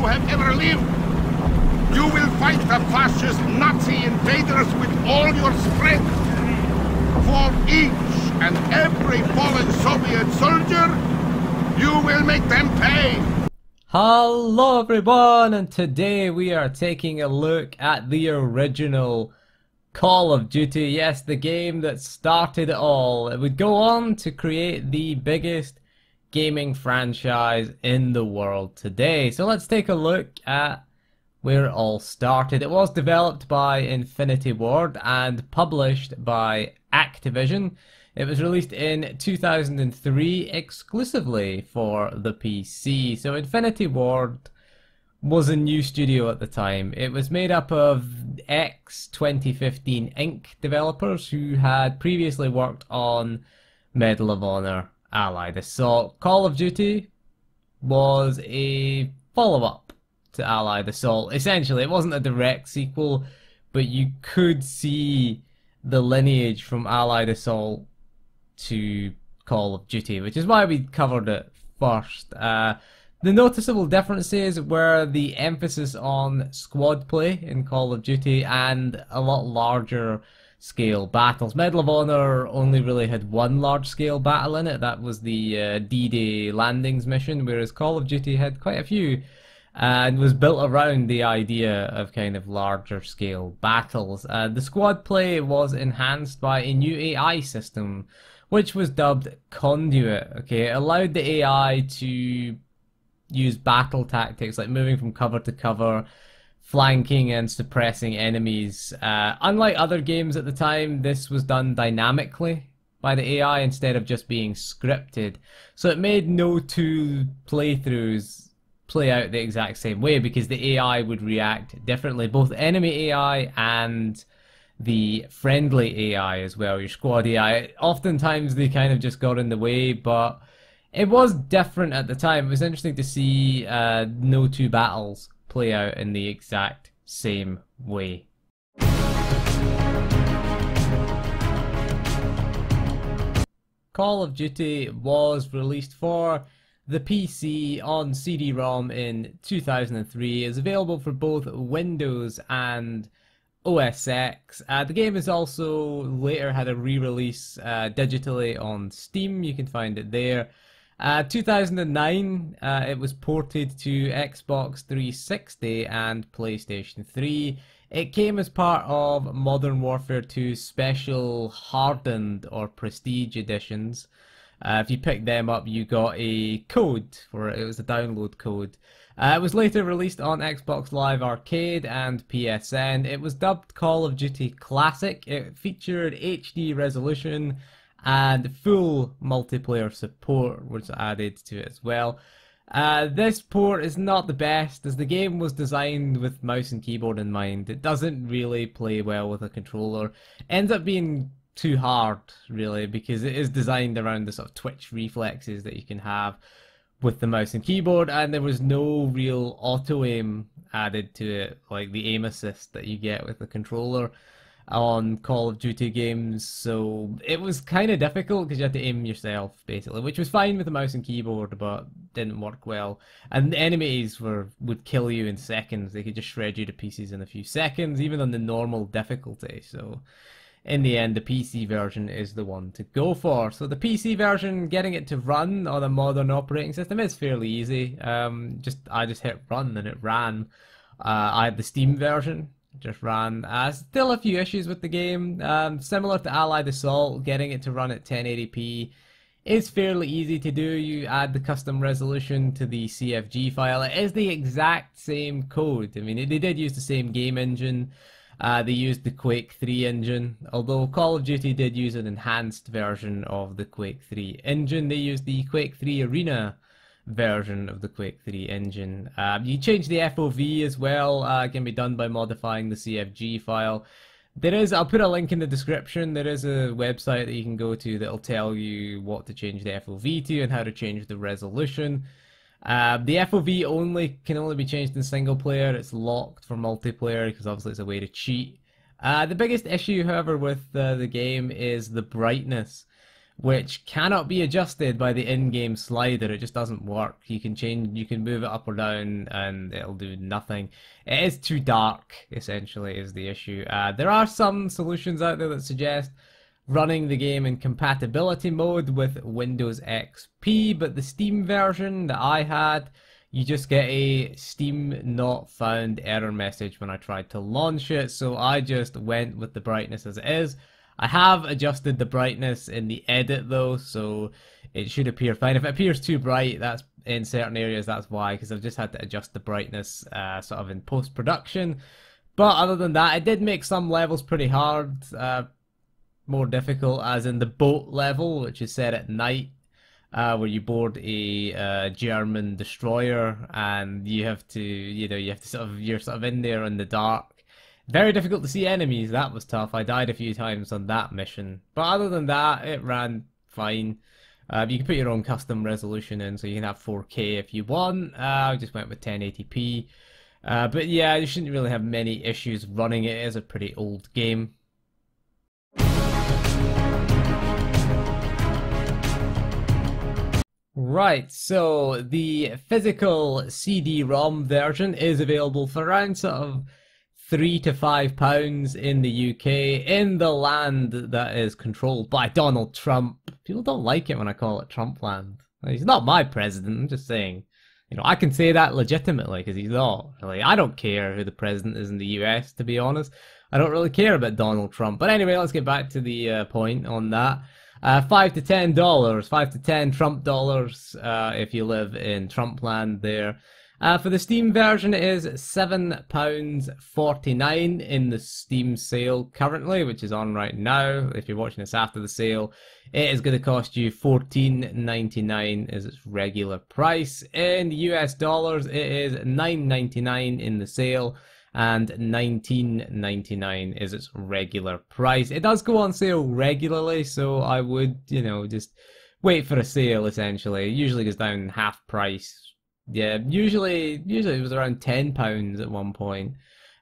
you have ever lived. You will fight the fascist Nazi invaders with all your strength. For each and every fallen Soviet soldier, you will make them pay. Hello everyone, and today we are taking a look at the original Call of Duty. Yes, the game that started it all. It would go on to create the biggest gaming franchise in the world today. So let's take a look at where it all started. It was developed by Infinity Ward and published by Activision. It was released in 2003 exclusively for the PC. So Infinity Ward was a new studio at the time. It was made up of ex-2015 Inc. developers who had previously worked on Medal of Honor, Allied Assault. Call of Duty was a follow-up to Allied Assault. Essentially, it wasn't a direct sequel, but you could see the lineage from Allied Assault to Call of Duty, which is why we covered it first. The noticeable differences were the emphasis on squad play in Call of Duty and a lot larger scale battles. Medal of Honor only really had one large scale battle in it. That was the D-Day landings mission, whereas Call of Duty had quite a few and was built around the idea of kind of larger scale battles. The squad play was enhanced by a new AI system, which was dubbed Conduit. Okay, it allowed the AI to use battle tactics like moving from cover to cover, flanking and suppressing enemies. Unlike other games at the time, this was done dynamically by the AI instead of just being scripted. So it made no two playthroughs play out the exact same way because the AI would react differently. Both enemy AI and the friendly AI as well, your squad AI. Oftentimes they kind of just got in the way, but it was different at the time. It was interesting to see no two battles play out in the exact same way. Call of Duty was released for the PC on CD-ROM in 2003. It was available for both Windows and OS X. The game has also later had a re-release digitally on Steam. You can find it there. 2009, it was ported to Xbox 360 and PlayStation 3. It came as part of Modern Warfare 2 Special Hardened or Prestige editions. If you picked them up, you got a code for it. It was a download code. It was later released on Xbox Live Arcade and PSN. It was dubbed Call of Duty Classic. It featured HD resolution and full multiplayer support was added to it as well. This port is not the best as the game was designed with mouse and keyboard in mind. It doesn't really play well with a controller. Ends up being too hard really because it is designed around the sort of twitch reflexes that you can have with the mouse and keyboard, and there was no real auto aim added to it like the aim assist that you get with the controller on Call of Duty games. So it was kind of difficult because you had to aim yourself basically, which was fine with the mouse and keyboard but didn't work well. And the enemies would kill you in seconds. They could just shred you to pieces in a few seconds even on the normal difficulty. So in the end, the PC version is the one to go for. So the PC version, getting it to run on a modern operating system is fairly easy. I just hit run and it ran. I had the Steam version, just ran. Still a few issues with the game. Similar to Allied Assault, getting it to run at 1080p is fairly easy to do. You add the custom resolution to the CFG file. It is the exact same code. I mean, they did use the same game engine. They used the Quake 3 engine, although Call of Duty did use an enhanced version of the Quake 3 engine. They used the Quake 3 Arena version of the Quake 3 engine. You change the FOV as well. It can be done by modifying the CFG file. I'll put a link in the description. There is a website that you can go to that'll tell you what to change the FOV to and how to change the resolution. The FOV can only be changed in single player. It's locked for multiplayer because obviously it's a way to cheat. The biggest issue, however, with the game is the brightness. which cannot be adjusted by the in-game slider. It just doesn't work. You can move it up or down and it'll do nothing. It is too dark, essentially, is the issue. There are some solutions out there that suggest running the game in compatibility mode with Windows XP, but the Steam version that I had, you just get a Steam not found error message when I tried to launch it, so I just went with the brightness as it is. I have adjusted the brightness in the edit though, so it should appear fine. If it appears too bright, that's in certain areas, that's why, because I've just had to adjust the brightness sort of in post-production. But other than that, it did make some levels pretty hard, more difficult, as in the boat level, which is set at night, where you board a German destroyer and you have to, you're sort of in there in the dark. Very difficult to see enemies. That was tough. I died a few times on that mission. But other than that, it ran fine. You can put your own custom resolution in, so you can have 4K if you want. I just went with 1080p. But yeah, you shouldn't really have many issues running it. It is a pretty old game. Right, so the physical CD-ROM version is available for around sort of £3 to £5 in the UK, in the land that is controlled by Donald Trump. People don't like it when I call it Trump land. He's not my president, I'm just saying. I can say that legitimately, because he's not. Really, I don't care who the president is in the US, to be honest. I don't really care about Donald Trump. But anyway, let's get back to the point on that. $5 to $10, $5 to $10 Trump dollars if you live in Trump land there. For the Steam version, it is £7.49 in the Steam sale currently, which is on right now. If you're watching this after the sale, it is going to cost you $14.99 is its regular price. In US dollars, it is $9.99 in the sale, and $19.99 is its regular price. It does go on sale regularly, so I would, just wait for a sale, essentially. It usually goes down half price. Yeah, usually it was around £10 at one point.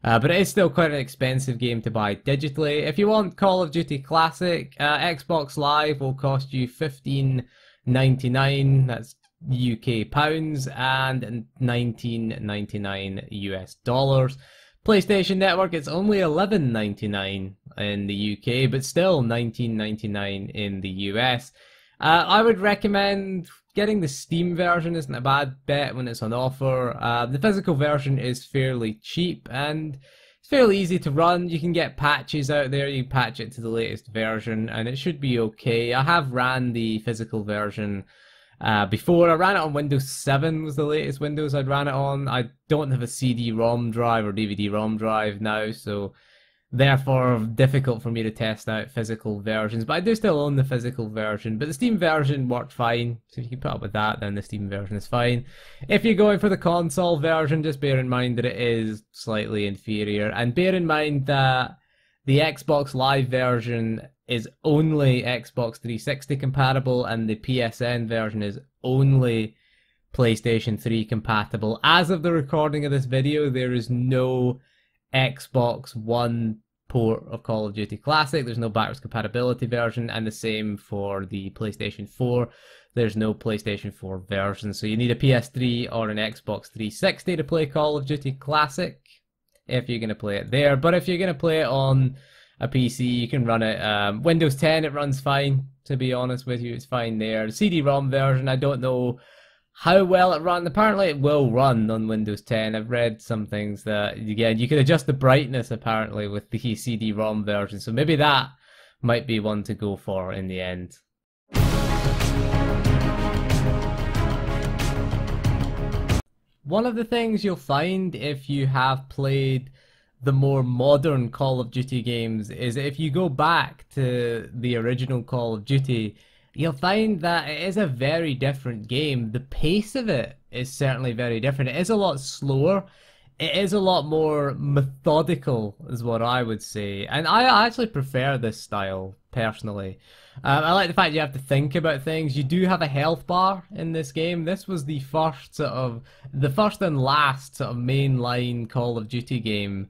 But it is still quite an expensive game to buy digitally. If you want Call of Duty Classic, Xbox Live will cost you $15.99, that's UK pounds, and $19.99 US dollars. PlayStation Network, it's only $11.99 in the UK, but still $19.99 in the US. I would recommend getting the Steam version. Isn't a bad bet when it's on offer. The physical version is fairly cheap and it's fairly easy to run. You can get patches out there. You patch it to the latest version and it should be okay. I have ran the physical version before. I ran it on Windows 7 was the latest Windows I'd ran it on. I don't have a CD-ROM drive or DVD-ROM drive now, so therefore difficult for me to test out physical versions, but I do still own the physical version. But the Steam version worked fine, so if you can put up with that, then the Steam version is fine. If you're going for the console version, just bear in mind that it is slightly inferior, and bear in mind that the Xbox Live version is only Xbox 360 compatible and the PSN version is only PlayStation 3 compatible. As of the recording of this video, there is no Xbox One port of Call of Duty Classic. There's no backwards compatibility version, and the same for the PlayStation 4. There's no PlayStation 4 version, so you need a PS3 or an Xbox 360 to play Call of Duty Classic if you're going to play it there. But if you're going to play it on a PC, you can run it. Windows 10, it runs fine, to be honest with you. It's fine there. The CD-ROM version, I don't know how well it runs. Apparently it will run on Windows 10. I've read some things that, again, you can adjust the brightness apparently with the CD-ROM version, so maybe that might be one to go for in the end. One of the things you'll find if you have played the more modern Call of Duty games is if you go back to the original Call of Duty, you'll find that it is a very different game. The pace of it is certainly very different. It is a lot slower. It is a lot more methodical, is what I would say. And I actually prefer this style, personally. I like the fact you have to think about things. You do have a health bar in this game. This was the first and last sort of mainline Call of Duty game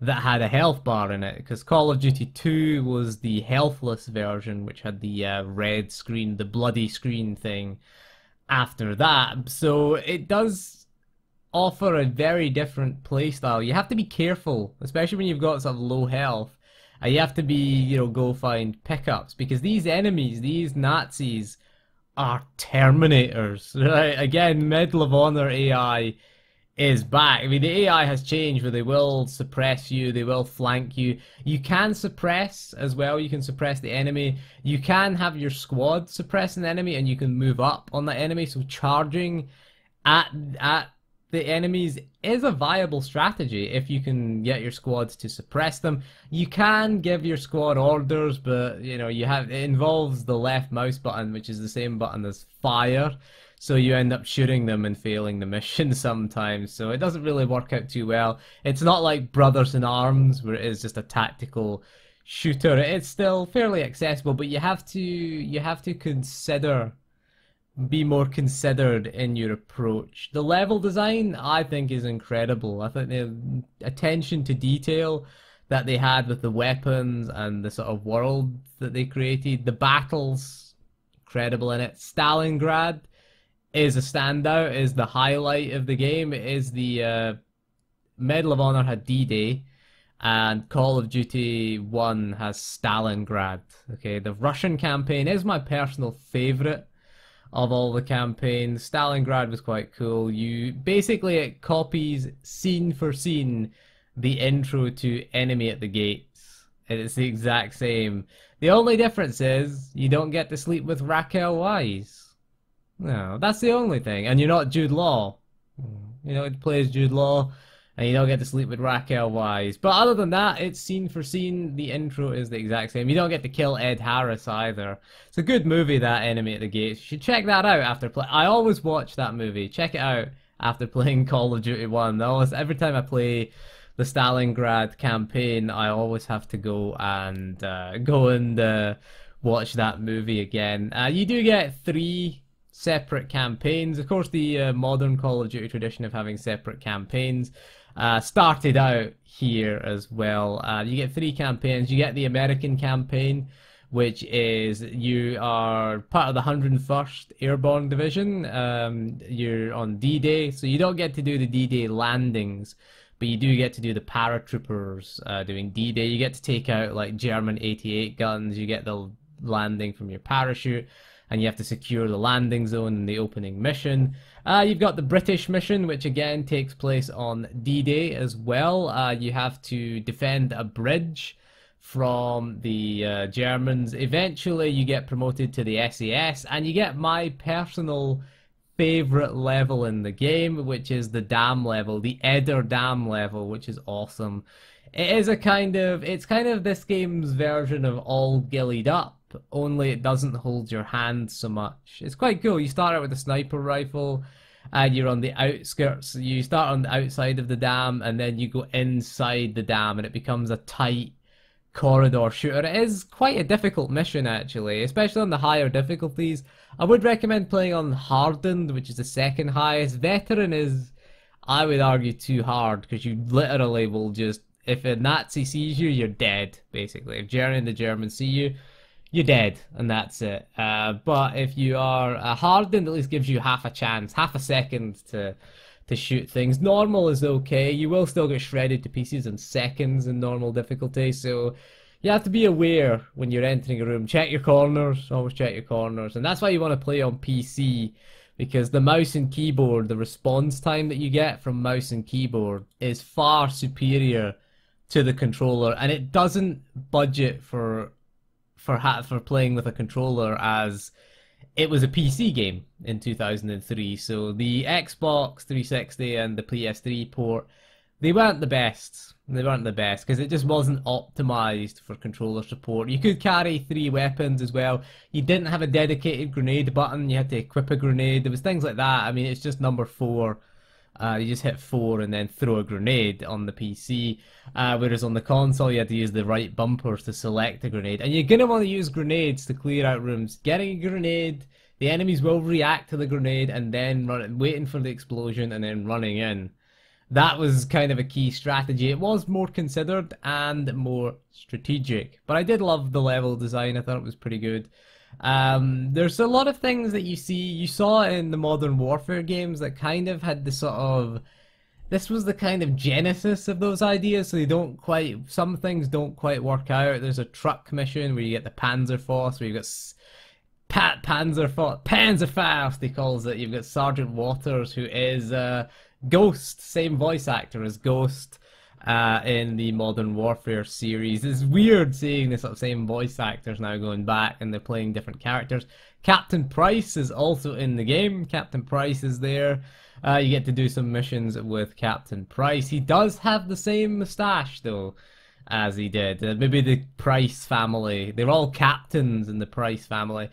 that had a health bar in it, because Call of Duty 2 was the healthless version, which had the red screen, the bloody screen thing after that. So it does offer a very different playstyle. You have to be careful, especially when you've got sort of low health. You have to be, go find pickups, because these enemies, these Nazis, are Terminators, right? Again, Medal of Honor AI is back. I mean, the AI has changed where they will suppress you, they will flank you. You can suppress as well, you can suppress the enemy. You can have your squad suppress an enemy and you can move up on that enemy, so charging at the enemies is a viable strategy if you can get your squads to suppress them. You can give your squad orders, but it involves the left mouse button, which is the same button as fire. So you end up shooting them and failing the mission sometimes. So it doesn't really work out too well. It's not like Brothers in Arms where it is just a tactical shooter. It's still fairly accessible, but you have to be more considered in your approach. The level design, I think, is incredible. I think the attention to detail that they had with the weapons and the sort of world that they created, the battles, incredible in it. Stalingrad is a standout, is the highlight of the game. It is the Medal of Honor had D-Day, and Call of Duty 1 has Stalingrad. Okay, the Russian campaign is my personal favorite of all the campaigns. Stalingrad was quite cool. It copies scene for scene the intro to Enemy at the Gates. And it's the exact same. The only difference is you don't get to sleep with Raquel Wise. No, that's the only thing. And you're not Jude Law. It plays Jude Law, and you don't get to sleep with Raquel Wise. But other than that, it's scene for scene. The intro is the exact same. You don't get to kill Ed Harris either. It's a good movie, that Enemy at the Gates. You should check that out after play. I always watch that movie. Check it out after playing Call of Duty 1. Every time I play the Stalingrad campaign, I always have to go and watch that movie again. You do get 3 separate campaigns. Of course, the modern Call of Duty tradition of having separate campaigns started out here as well. You get 3 campaigns. You get the American campaign, which is you are part of the 101st Airborne Division. You're on D-Day, so you don't get to do the D-Day landings, but you do get to do the paratroopers doing D-Day. You get to take out like German 88 guns. You get the landing from your parachute, and you have to secure the landing zone in the opening mission. You've got the British mission, which again takes place on D-Day as well. You have to defend a bridge from the Germans. Eventually you get promoted to the SAS, and you get my personal favorite level in the game, which is the dam level, the Eder Dam level, which is awesome. It's kind of this game's version of All Gillied Up, only it doesn't hold your hand so much. It's quite cool. You start out with a sniper rifle, and you're on the outskirts. You start on the outside of the dam, and then you go inside the dam, and it becomes a tight corridor shooter. It is quite a difficult mission, actually, especially on the higher difficulties. I would recommend playing on Hardened, which is the second highest. Veteran is, I would argue, too hard, because you literally will just, if a Nazi sees you, you're dead, basically. If the Germans see you, you're dead, and that's it. But if you are Hardened, at least gives you half a chance, half a second to shoot things. Normal is okay. You will still get shredded to pieces in seconds in normal difficulty, so you have to be aware when you're entering a room. Check your corners, always check your corners. And that's why you want to play on PC, because the mouse and keyboard, the response time that you get from mouse and keyboard is far superior to the controller, and it doesn't budget for playing with a controller, as it was a PC game in 2003. So the Xbox 360 and the PS3 port, they weren't the best. They weren't the best because it just wasn't optimized for controller support. You could carry 3 weapons as well. You didn't have a dedicated grenade button. You had to equip a grenade. There was things like that. I mean, it's just number 4. You just hit 4 and then throw a grenade on the PC, whereas on the console you had to use the right bumpers to select a grenade. And you're going to want to use grenades to clear out rooms. Getting a grenade, the enemies will react to the grenade and then waiting for the explosion and then running in. that was kind of a key strategy. It was more considered and more strategic, but I did love the level design. I thought it was pretty good. There's a lot of things that you saw in the Modern Warfare games that kind of had the sort of, this was the kind of genesis of those ideas, so they don't quite, some things don't quite work out. There's a truck mission where you get the Panzerfaust, where you've got Panzerfaust, he calls it. You've got Sergeant Waters, who is Ghost, same voice actor as Ghost in the Modern Warfare series. It's weird seeing the sort of same voice actors now going back and they're playing different characters. Captain Price is also in the game. Captain Price is there. You get to do some missions with Captain Price. He does have the same moustache though as he did. Maybe the Price family. They're all captains in the Price family.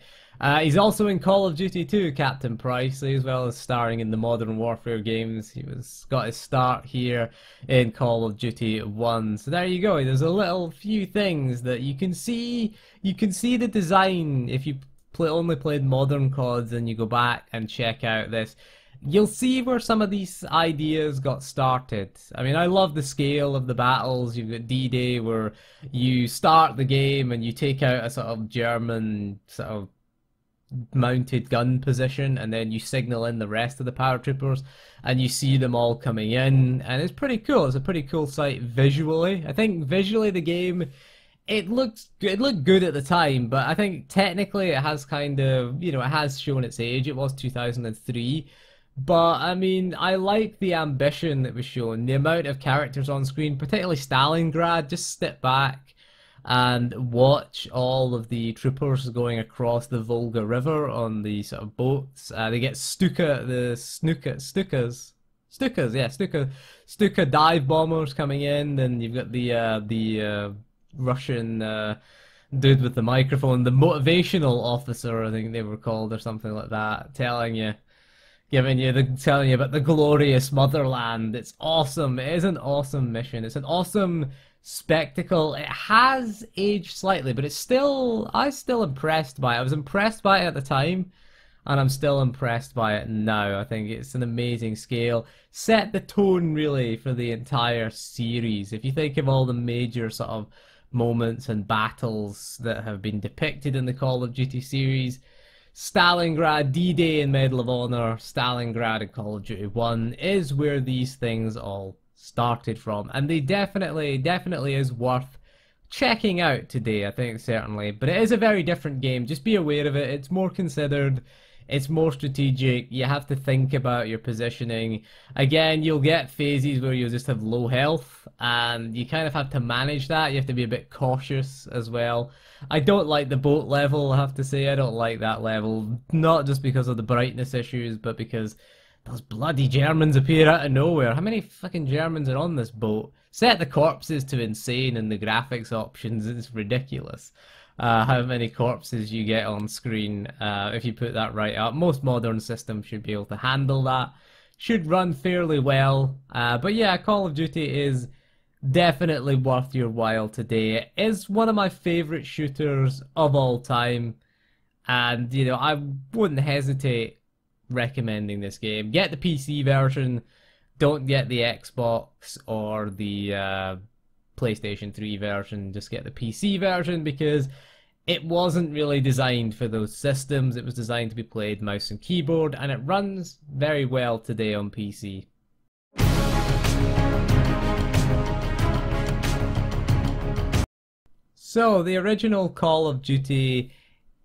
He's also in Call of Duty 2, Captain Price, as well as starring in the Modern Warfare games. He got his start here in Call of Duty 1. So there you go. There's a little few things that you can see. You can see the design if you only played modern CODs and you go back and check out this. You'll see where some of these ideas got started. I mean, I love the scale of the battles. You've got D-Day where you start the game and you take out a sort of German sort of mounted gun position, and then you signal in the rest of the paratroopers and you see them all coming in, and it's pretty cool. It's a pretty cool sight visually. I think visually the game, it looked good at the time, but I think technically it has kind of, you know, it has shown its age. It was 2003. But, I mean, I like the ambition that was shown, the amount of characters on screen, particularly Stalingrad. Just step back and watch all of the troopers going across the Volga River on the sort of boats. They get Stuka dive bombers coming in, and you've got the Russian dude with the microphone, the motivational officer, I think they were called, or something like that, telling you about the glorious motherland. It's awesome. It is an awesome mission. It's an awesome spectacle. It has aged slightly, but I'm still impressed by it. I was impressed by it at the time, and I'm still impressed by it now. I think it's an amazing scale. Set the tone really for the entire series. If you think of all the major sort of moments and battles that have been depicted in the Call of Duty series, Stalingrad, D-Day and Medal of Honor, Stalingrad and Call of Duty 1 is where these things all started from, and they definitely is worth checking out today, I think, certainly. But it is a very different game. Just be aware of it. It's more considered. It's more strategic. You have to think about your positioning. Again, you'll get phases where you'll just have low health, and you kind of have to manage that. You have to be a bit cautious as well. I don't like the boat level, I have to say. I don't like that level. Not just because of the brightness issues, but because those bloody Germans appear out of nowhere. How many fucking Germans are on this boat? Set the corpses to insane in the graphics options. It's ridiculous. How many corpses you get on screen if you put that right up. Most modern systems should be able to handle that. Should run fairly well. But yeah, Call of Duty is definitely worth your while today. It is one of my favorite shooters of all time, and you know, I wouldn't hesitate recommending this game. Get the PC version, don't get the Xbox or the PlayStation 3 version. Just get the PC version, because it wasn't really designed for those systems. It was designed to be played mouse and keyboard, and it runs very well today on PC. So, the original Call of Duty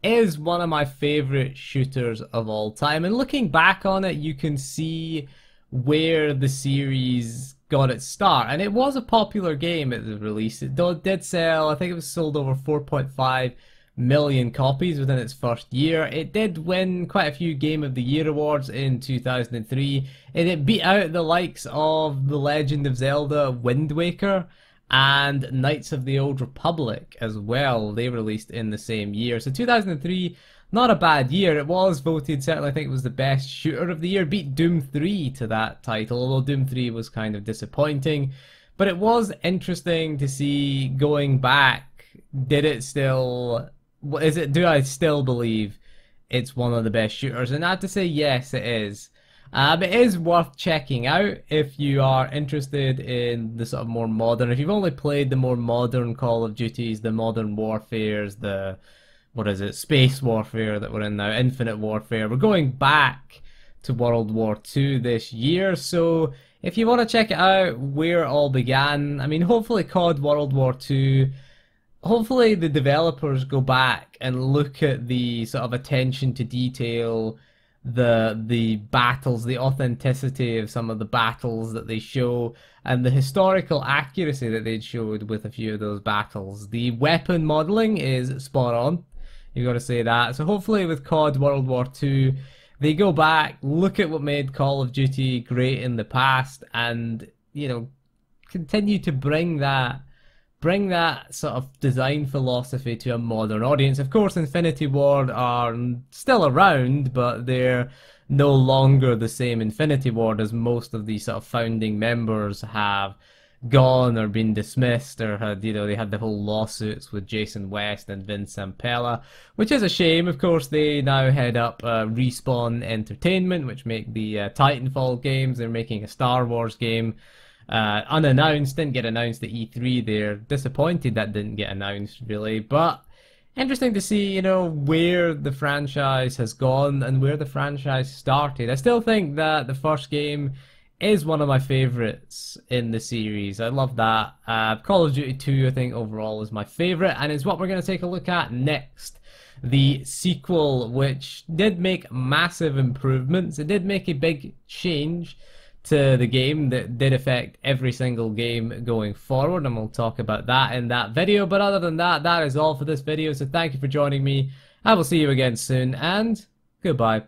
is one of my favorite shooters of all time, and looking back on it, you can see where the series got its start. And it was a popular game at the release. It did sell, I think it was sold over 4.5 million copies within its first year. It did win quite a few Game of the Year awards in 2003, and it beat out the likes of The Legend of Zelda, Wind Waker, and Knights of the Old Republic as well. They released in the same year. So 2003, not a bad year. It was voted, certainly I think it was the best shooter of the year. Beat Doom 3 to that title, although Doom 3 was kind of disappointing. But it was interesting to see, going back, do I still believe it's one of the best shooters? And I have to say, yes, it is. It is worth checking out if you are interested in the sort of more modern. If you've only played the more modern Call of Duties, the Modern Warfares, the what is it, Space Warfare that we're in now, Infinite Warfare. We're going back to World War II this year, so if you want to check it out, where it all began, I mean, hopefully COD World War II, hopefully the developers go back and look at the sort of attention to detail, the battles, the authenticity of some of the battles that they show, and the historical accuracy that they showed with a few of those battles. The weapon modeling is spot on. You've got to say that. So hopefully with COD World War II, they go back, look at what made Call of Duty great in the past, and, you know, continue to bring that sort of design philosophy to a modern audience. Of course, Infinity Ward are still around, but they're no longer the same Infinity Ward, as most of the sort of founding members have gone or been dismissed, or had, you know, they had the whole lawsuits with Jason West and Vince Zampella, which is a shame. Of course, they now head up Respawn Entertainment, which make the Titanfall games. They're making a Star Wars game, unannounced, didn't get announced at E3. They're disappointed that didn't get announced, really, but interesting to see, you know, where the franchise has gone and where the franchise started. I still think that the first game is one of my favorites in the series. I love that. Call of Duty 2, I think, overall is my favorite, and is what we're going to take a look at next. The sequel, which did make massive improvements. It did make a big change to the game that did affect every single game going forward, and we'll talk about that in that video. But other than that, that is all for this video, so thank you for joining me. I will see you again soon, and goodbye.